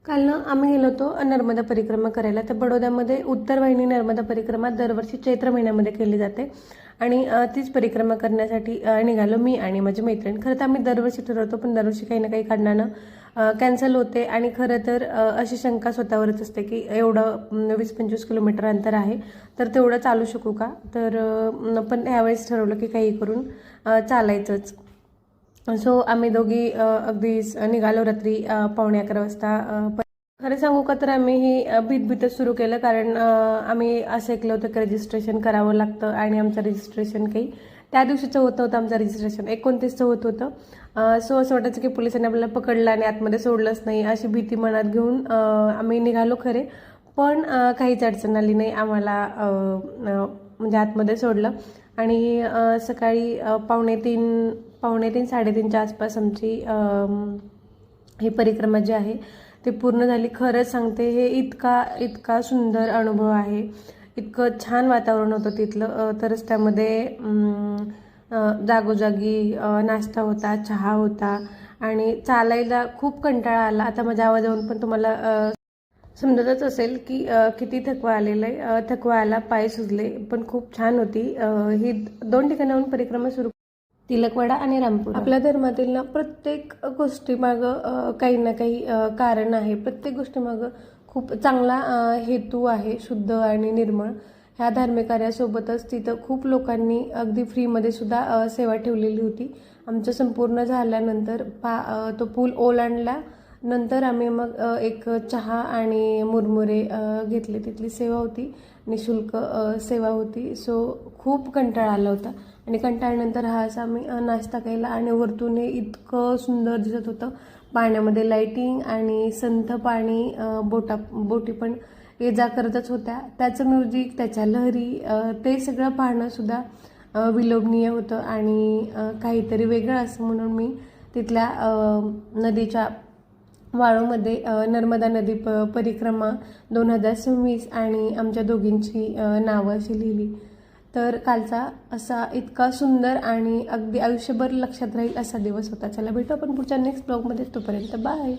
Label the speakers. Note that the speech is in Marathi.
Speaker 1: काल ना आम्ही गेलो होतो नर्मदा परिक्रमा करायला. तर बडोद्यामध्ये उत्तर वाहिनी नर्मदा परिक्रमा दरवर्षी चैत्र महिन्यामध्ये केली जाते आणि तीच परिक्रमा करण्यासाठी निघालो मी आणि माझी मैत्रीण. खरं तर आम्ही दरवर्षी ठरवतो, पण दरवर्षी काही ना काही कारणानं कॅन्सल होते. आणि खरं तर अशी शंका स्वतःवरच असते की एवढं 20-25 किलोमीटर अंतर आहे, तर तेवढं चालू शकू का? तर पण ह्यावेळेस ठरवलं की काही करून चालायचंच. सो आम्ही दोघी अगदीच निघालो रात्री 11:15 वाजता. खरं सांगू का, तर आम्ही ही भीतभीतच सुरू केलं, कारण आम्ही असं ऐकलं होतं की रजिस्ट्रेशन करावं लागतं आणि आमचं रजिस्ट्रेशन काही त्या दिवशीचं होत नव्हतं. आमचं रजिस्ट्रेशन 29चं होत होतं. सो असं वाटायचं की पोलिसांनी आपल्याला पकडलं आणि आतमध्ये सोडलंच नाही, अशी भीती मनात घेऊन आम्ही निघालो खरे. पण काहीच अडचण आली नाही आम्हाला. म्हणजे आतमध्ये सोडलं आणि सकाळी 2:45 3:30च्या आसपास आमची ही परिक्रमा जी आहे ते पूर्ण झाली. खरंच सांगते, हे इतका सुंदर अनुभव आहे. इतकं छान वातावरण होतं तिथलं. तर रस्त्यामध्ये जागोजागी नाश्ता होता, चहा होता आणि चालायला खूप कंटाळा आला. आता माझ्या आवाजावरून पण तुम्हाला समजतच असेल की किती थकवा आलेला आहे. थकवा आला, पाय सुजले, पण खूप छान होती. ही 2 ठिकाणाहून परिक्रमा सुरू, तिलकवाडा आणि रामपूर. आपल्या धर्मातील ना प्रत्येक गोष्टीमागं काही ना काही कारण आहे. प्रत्येक गोष्टीमागं खूप चांगला हेतू आहे, शुद्ध आणि निर्मळ. ह्या धार्मिक कार्यासोबतच तिथं खूप लोकांनी अगदी फ्रीमध्ये सुद्धा सेवा ठेवलेली होती. आमचं संपूर्ण झाल्यानंतर तो पूल ओलांडला नंतर आम्ही मग एक चहा आणि मुरमुरे घेतले. तिथली सेवा होती, निशुल्क सेवा होती. सो खूप कंटाळा आला होता आणि कंटाळल्यानंतर हा असा आम्ही नाश्ता केला आणि वरतून हे इतकं सुंदर दिसत होतं. पाण्यामध्ये लाईटिंग आणि संथ पाणी, बोटी पण ये जा करतच होत्या. त्याचं म्युझिक, त्याच्या लहरी, ते सगळं पाहणंसुद्धा विलोभनीय होतं आणि काहीतरी वेगळं असं म्हणून मी तिथल्या नदीच्या वाळूमध्ये नर्मदा नदी परिक्रमा 2026 आणि आमच्या दोघींची नावं अशी लिहिली. तर कालचा असा इतका सुंदर आणि अगदी आयुष्यभर लक्षात राहील असा दिवस होता. चला भेटू आपण पुढच्या नेक्स्ट ब्लॉगमध्ये. तोपर्यंत बाय.